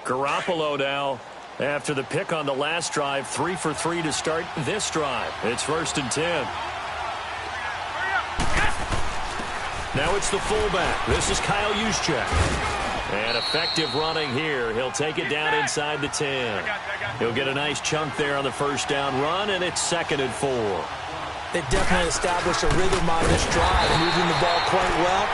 Garoppolo now. After the pick on the last drive, 3 for 3 to start this drive. It's 1st and 10. Now it's the fullback. This is Kyle Juszczyk. And effective running here. He'll take it down inside the 10. He'll get a nice chunk there on the first down run, and it's 2nd and 4. They definitely established a rhythm on this drive, moving the ball quite well.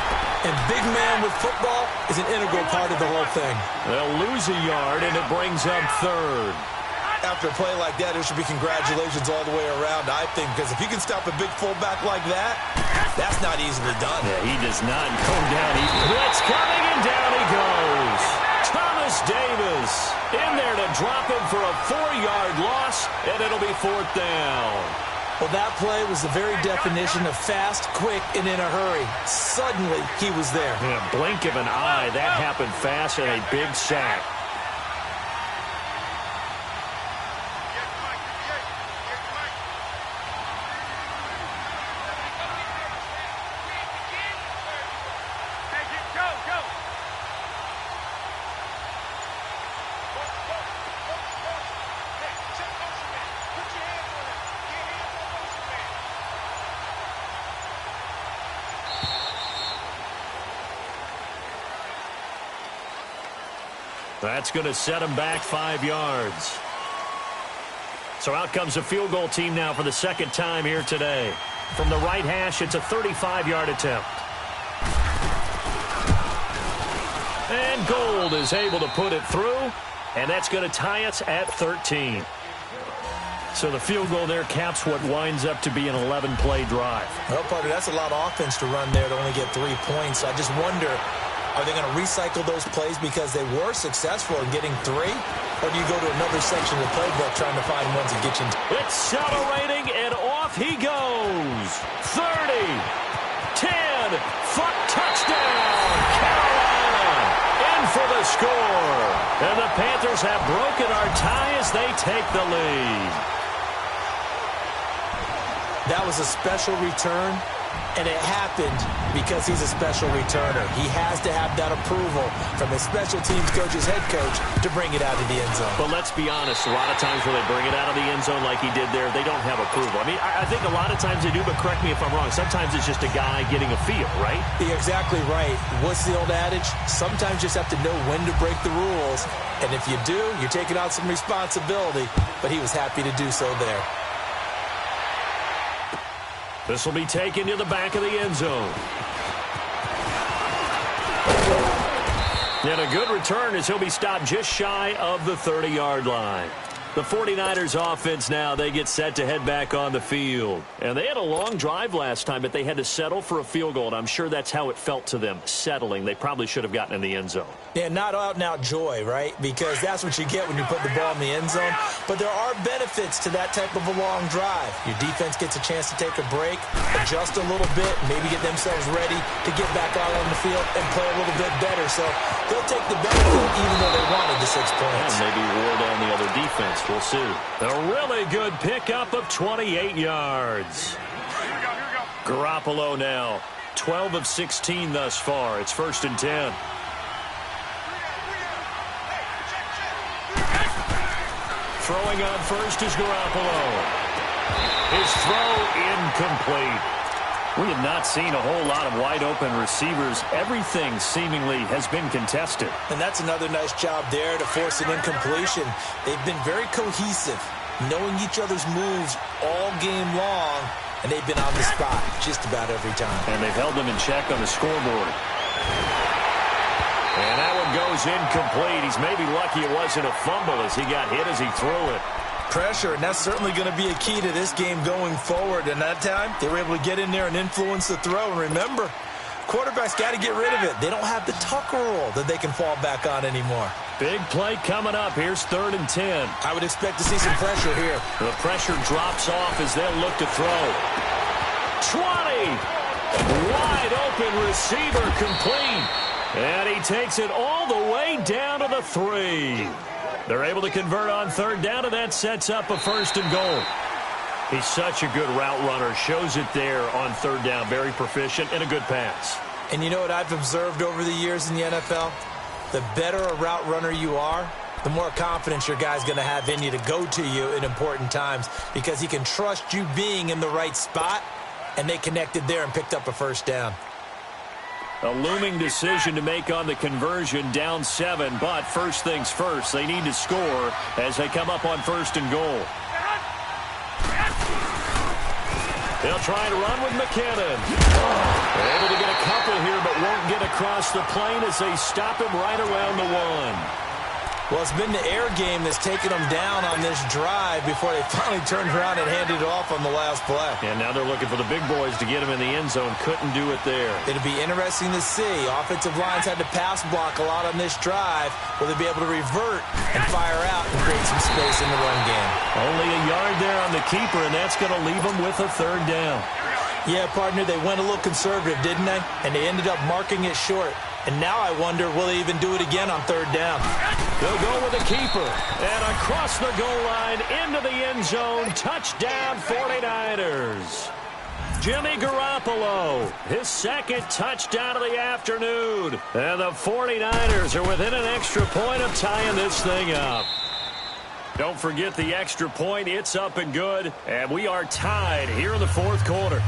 And big man with football is an integral part of the whole thing. They'll lose a yard, and it brings up 3rd. After a play like that, there should be congratulations all the way around, I think, because if you can stop a big fullback like that, that's not easily done. Yeah, he does not go down. He's blitz coming, and down he goes. Thomas Davis in there to drop him for a 4-yard loss, and it'll be 4th down. Well, that play was the very definition of fast, quick, and in a hurry. Suddenly, he was there. Yeah, blink of an eye. That happened fast, and a big sack. That's going to set him back 5 yards. So out comes a field goal team now for the 2nd time here today. From the right hash, it's a 35-yard attempt. And Gold is able to put it through, and that's going to tie us at 13. So the field goal there caps what winds up to be an 11-play drive. Well, partner, that's a lot of offense to run there to only get 3 points. I just wonder, are they going to recycle those plays because they were successful in getting 3? Or do you go to another section of the playbook trying to find ones that get you into? Accelerating, and off he goes. 30, 10, touchdown, Carolina. In for the score. And the Panthers have broken our tie as they take the lead. That was a special return, and it happened because he's a special returner. He has to have that approval from his special teams coach's head coach to bring it out of the end zone. But let's be honest, a lot of times when they bring it out of the end zone like he did there, they don't have approval. I mean, I think a lot of times they do, but correct me if I'm wrong. Sometimes it's just a guy getting a feel, right? You're exactly right. What's the old adage? Sometimes you just have to know when to break the rules. And if you do, you're taking on some responsibility. But he was happy to do so there. This will be taken to the back of the end zone. And a good return as he'll be stopped just shy of the 30-yard line. The 49ers offense now, they get set to head back on the field. And they had a long drive last time, but they had to settle for a field goal, and I'm sure that's how it felt to them, settling. They probably should have gotten in the end zone. Yeah, not out-and-out joy, right? Because that's what you get when you put the ball in the end zone. But there are benefits to that type of a long drive. Your defense gets a chance to take a break, adjust a little bit, maybe get themselves ready to get back out on the field and play a little bit better. So they'll take the benefit even though they wanted the 6 points. And maybe wore down the other defense. We'll see. A really good pickup of 28 yards. Garoppolo now, 12 of 16 thus far. It's 1st and 10. Throwing on first is Garoppolo. His throw incomplete. We have not seen a whole lot of wide-open receivers. Everything seemingly has been contested. And that's another nice job there to force an incompletion. They've been very cohesive, knowing each other's moves all game long, and they've been on the spot just about every time. And they've held them in check on the scoreboard. And that one goes incomplete. He's maybe lucky it wasn't a fumble as he got hit as he threw it. Pressure, and that's certainly going to be a key to this game going forward. And that time, they were able to get in there and influence the throw. And remember, quarterbacks got to get rid of it. They don't have the Tucker rule that they can fall back on anymore. Big play coming up. Here's 3rd and 10. I would expect to see some pressure here. The pressure drops off as they'll look to throw. 20! Wide open receiver complete. And he takes it all the way down to the 3. They're able to convert on 3rd down, and that sets up a 1st and goal. He's such a good route runner. Shows it there on 3rd down. Very proficient and a good pass. And you know what I've observed over the years in the NFL? The better a route runner you are, the more confidence your guy's going to have in you to go to you in important times because he can trust you being in the right spot, and they connected there and picked up a first down. A looming decision to make on the conversion, down 7, but first things first, they need to score as they come up on 1st and goal. They'll try and run with McKinnon. They're able to get a couple here, but won't get across the plane as they stop him right around the 1. Well, it's been the air game that's taken them down on this drive before they finally turned around and handed it off on the last play. And now they're looking for the big boys to get him in the end zone. Couldn't do it there. It'll be interesting to see. Offensive lines had to pass block a lot on this drive. Will they be able to revert and fire out and create some space in the run game? Only a yard there on the keeper, and that's going to leave them with a 3rd down. Yeah, partner, they went a little conservative, didn't they? And they ended up marking it short. And now I wonder, will they even do it again on 3rd down? They'll go with the keeper. And across the goal line, into the end zone. Touchdown, 49ers. Jimmy Garoppolo, his 2nd touchdown of the afternoon. And the 49ers are within an extra point of tying this thing up. Don't forget the extra point. It's up and good. And we are tied here in the 4th quarter.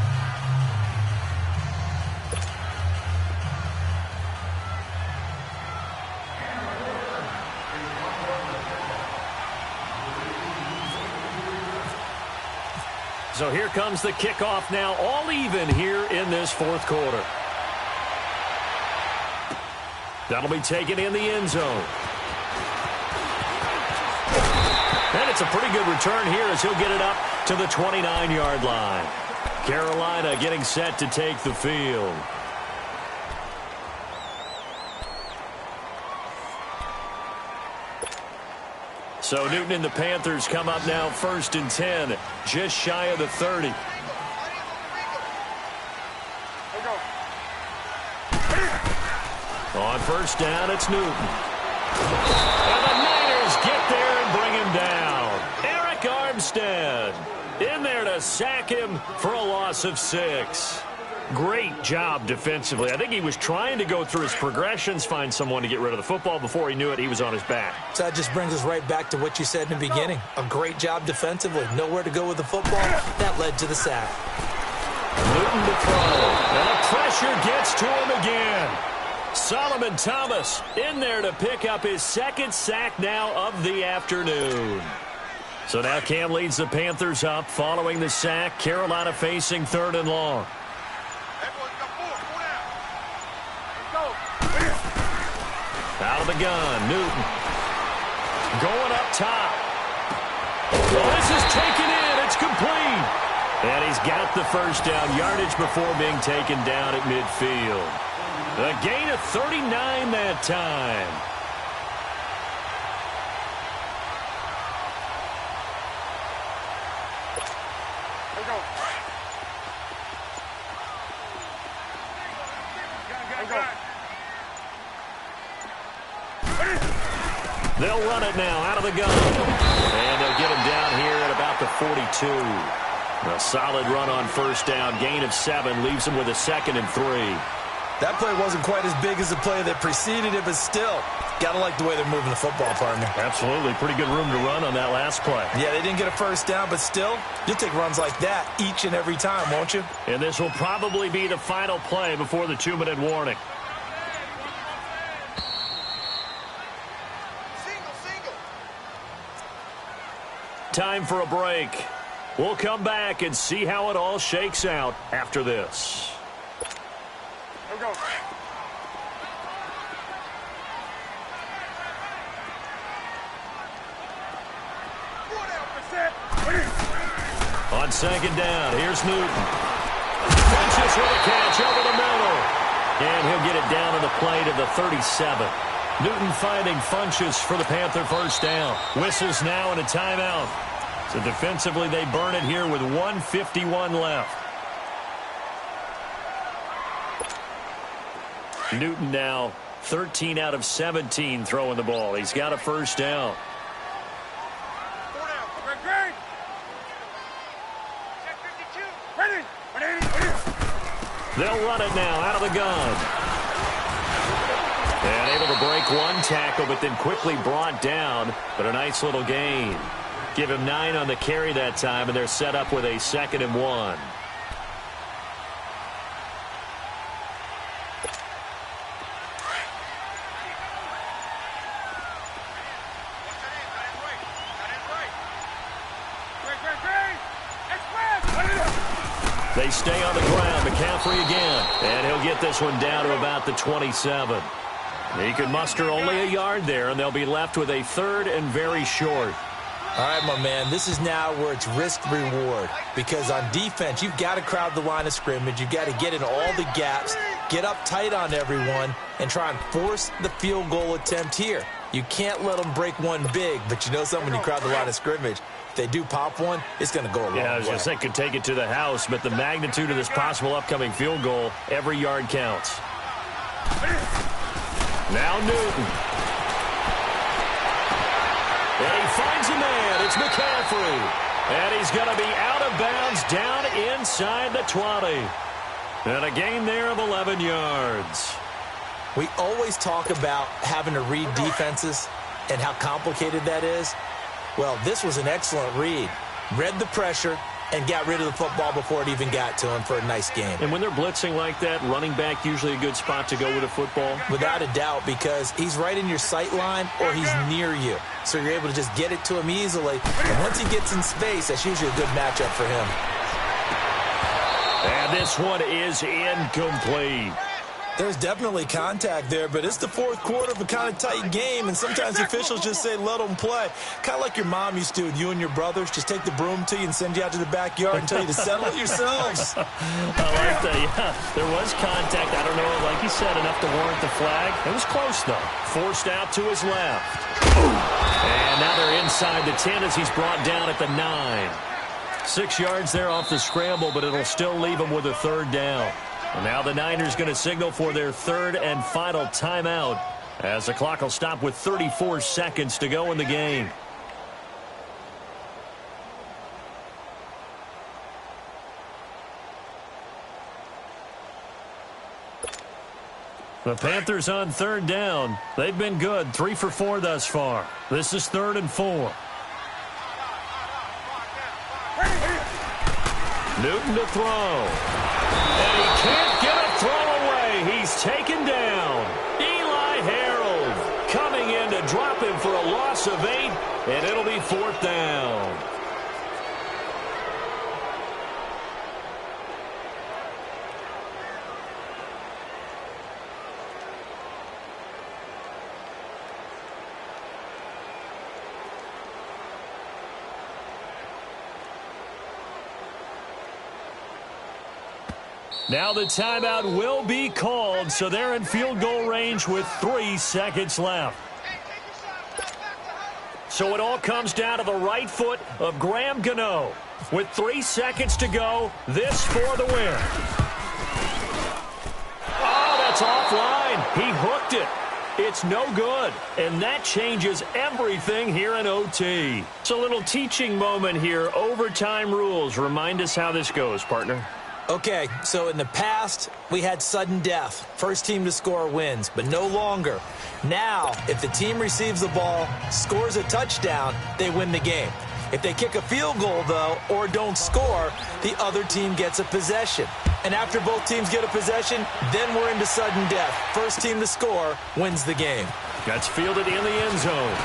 So here comes the kickoff now, all even here in this 4th quarter. That'll be taken in the end zone. And it's a pretty good return here as he'll get it up to the 29-yard line. Carolina getting set to take the field. So Newton and the Panthers come up now 1st and 10, just shy of the 30. On 1st down, it's Newton. And the Niners get there and bring him down. Eric Armstead in there to sack him for a loss of 6. Great job defensively. I think he was trying to go through his progressions, find someone to get rid of the football. Before he knew it, he was on his back. So that just brings us right back to what you said in the beginning. A great job defensively. Nowhere to go with the football. That led to the sack. Newton to throw. And the pressure gets to him again. Solomon Thomas in there to pick up his 2nd sack now of the afternoon. So now Cam leads the Panthers up following the sack. Carolina facing 3rd and long. Out of the gun, Newton. Going up top. Well, this is taken in. It's complete. And he's got the 1st down yardage before being taken down at midfield. A gain of 39 that time. They'll run it now out of the gun. And they'll get him down here at about the 42. A solid run on 1st down. Gain of 7 leaves him with a 2nd and 3. That play wasn't quite as big as the play that preceded it, but still, gotta like the way they're moving the football, partner. Absolutely. Pretty good room to run on that last play. Yeah, they didn't get a 1st down, but still, you'll take runs like that each and every time, won't you? And this will probably be the final play before the 2-minute warning. Time for a break. We'll come back and see how it all shakes out after this. Go. On 2nd down, here's Newton. Funches with a catch over the middle. And he'll get it down to the play to the 37. Newton finding Funches for the Panther 1st down. Whistles now and a timeout. So defensively, they burn it here with 1:51 left. Newton now 13 out of 17 throwing the ball. He's got a 1st down. They'll run it now out of the gun. And able to break one tackle, but then quickly brought down. But a nice little gain. Give him 9 on the carry that time, and they're set up with a 2nd and 1. They stay on the ground. McCaffrey again. And he'll get this one down to about the 27. He can muster only a yard there, and they'll be left with a 3rd and very short. All right, my man, this is now where it's risk-reward. Because on defense, you've got to crowd the line of scrimmage. You've got to get in all the gaps, get up tight on everyone, and try and force the field goal attempt here. You can't let them break one big, but you know something, when you crowd the line of scrimmage, if they do pop one, it's going to go a long way. Yeah, I was going to say, could take it to the house, but the magnitude of this possible upcoming field goal, every yard counts. Now Newton. And he finds a man. It's McCaffrey. And he's going to be out of bounds down inside the 20. And a gain there of 11 yards. We always talk about having to read defenses and how complicated that is. Well, this was an excellent read. Read the pressure and got rid of the football before it even got to him for a nice game. And when they're blitzing like that, running back usually a good spot to go with a football? Without a doubt, because he's right in your sight line or he's near you. So you're able to just get it to him easily. And once he gets in space, that's usually a good matchup for him. And this one is incomplete. There's definitely contact there, but it's the 4th quarter of a kind of tight game, and sometimes officials just say, let them play. Kind of like your mom used to with you and your brothers. Just take the broom to you and send you out to the backyard and tell you to settle it yourselves. I like that, yeah. There was contact. I don't know, like you said, enough to warrant the flag. It was close, though. Forced out to his left. And now they're inside the 10 as he's brought down at the 9. 6 yards there off the scramble, but it'll still leave him with a 3rd down. And now the Niners going to signal for their 3rd and final timeout as the clock will stop with 34 seconds to go in the game. The Panthers on 3rd down. They've been good, 3 for 4 thus far. This is 3rd and 4. Newton to throw. And he can't get a throw away. He's taken down. Eli Harold coming in to drop him for a loss of 8, and it'll be 4th down. Now the timeout will be called, so they're in field goal range with 3 seconds left. So it all comes down to the right foot of Graham Gano. With 3 seconds to go, this for the win. Oh, that's offline. He hooked it. It's no good, and that changes everything here in OT. It's a little teaching moment here. Overtime rules. Remind us how this goes, partner. Okay, so in the past, we had sudden death. First team to score wins, but no longer. Now, if the team receives the ball, scores a touchdown, they win the game. If they kick a field goal, though, or don't score, the other team gets a possession. And after both teams get a possession, then we're into sudden death. First team to score wins the game. That's fielded in the end zone.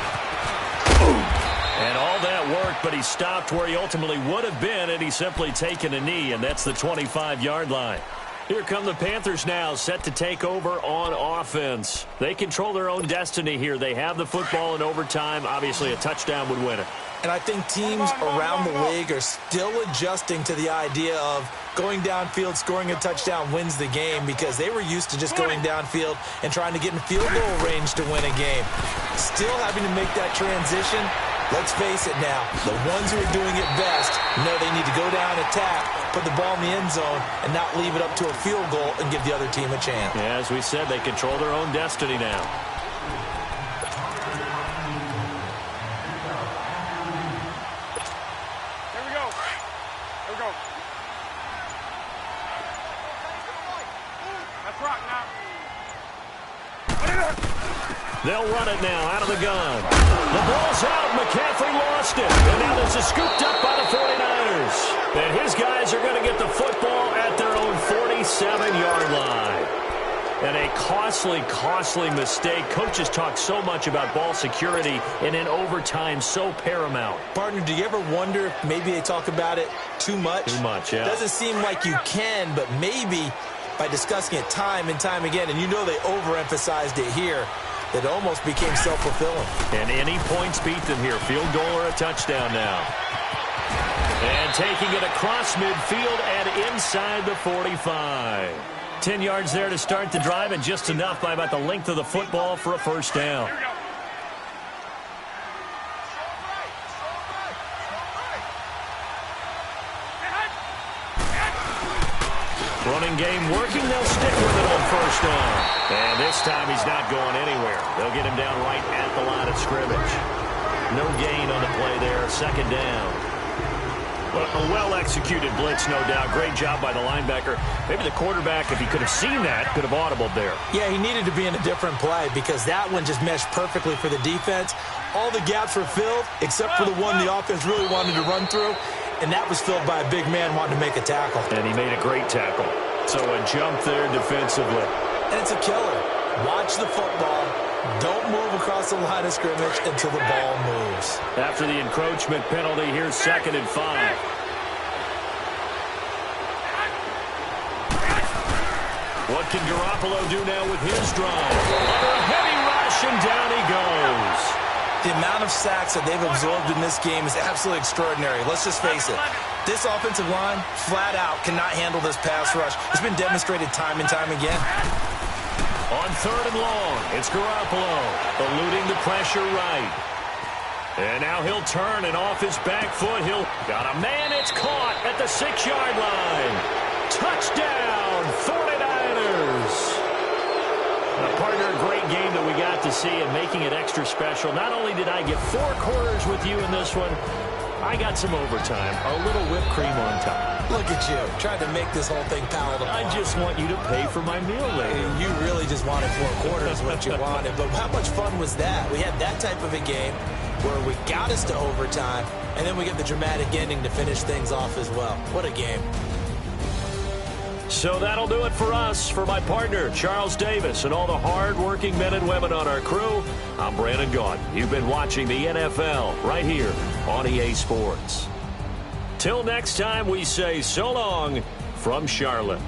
And all that worked, but he stopped where he ultimately would have been, and he's simply taken a knee, and that's the 25-yard line. Here come the Panthers now, set to take over on offense. They control their own destiny here. They have the football in overtime. Obviously, a touchdown would win it. And I think teams around the league are still adjusting to the idea of going downfield, scoring a touchdown wins the game, because they were used to just going downfield and trying to get in field goal range to win a game. Still having to make that transition. Let's face it now, the ones who are doing it best know they need to go down, attack, put the ball in the end zone, and not leave it up to a field goal and give the other team a chance. Yeah, as we said, they control their own destiny now. Here we go. Here we go. Let's rock now. They'll run it now out of the gun. The ball's out. McCaffrey lost it. And now this is scooped up by the 49ers. And his guys are going to get the football at their own 47-yard line. And a costly, costly mistake. Coaches talk so much about ball security, and in overtime, so paramount. Partner, do you ever wonder if maybe they talk about it too much? Too much, yeah. Doesn't seem like you can, but maybe by discussing it time and time again, and you know they overemphasized it here, it almost became self-fulfilling. And any points beat them here. Field goal or a touchdown now. And taking it across midfield and inside the 45. 10 yards there to start the drive, and just enough by about the length of the football for a first down. Running game working. They'll stick with it on first down. And this time he's not going anywhere. They'll get him down right at the line of scrimmage. No gain on the play there. Second down. Well, a well-executed blitz, no doubt. Great job by the linebacker. Maybe the quarterback, if he could have seen that, could have audibled there. Yeah, he needed to be in a different play because that one just meshed perfectly for the defense. All the gaps were filled except for the one the offense really wanted to run through, and that was filled by a big man wanting to make a tackle. And he made a great tackle. So a jump there defensively. And it's a killer. Watch the football. Don't move across the line of scrimmage until the ball moves. After the encroachment penalty, here's 2nd and 5. What can Garoppolo do now with his drive? Under a heavy rush, and down he goes. The amount of sacks that they've absorbed in this game is absolutely extraordinary. Let's just face it. This offensive line, flat out, cannot handle this pass rush. It's been demonstrated time and time again. On 3rd and long, it's Garoppolo eluding the pressure right. And now he'll turn, and off his back foot, he'll got a man. It's caught at the 6-yard line. Touchdown, 49ers. Now, partner, a great game that we got to see and making it extra special. Not only did I get 4 quarters with you in this one, I got some overtime, a little whipped cream on top. Look at you, trying to make this whole thing palatable. I just want you to pay for my meal later. You really just wanted 4 quarters what you wanted. But how much fun was that? We had that type of a game where we got us to overtime, and then we get the dramatic ending to finish things off as well. What a game. So that'll do it for us. For my partner, Charles Davis, and all the hard-working men and women on our crew, I'm Brandon Gaudin. You've been watching the NFL right here on EA Sports. Till next time, we say so long from Charlotte.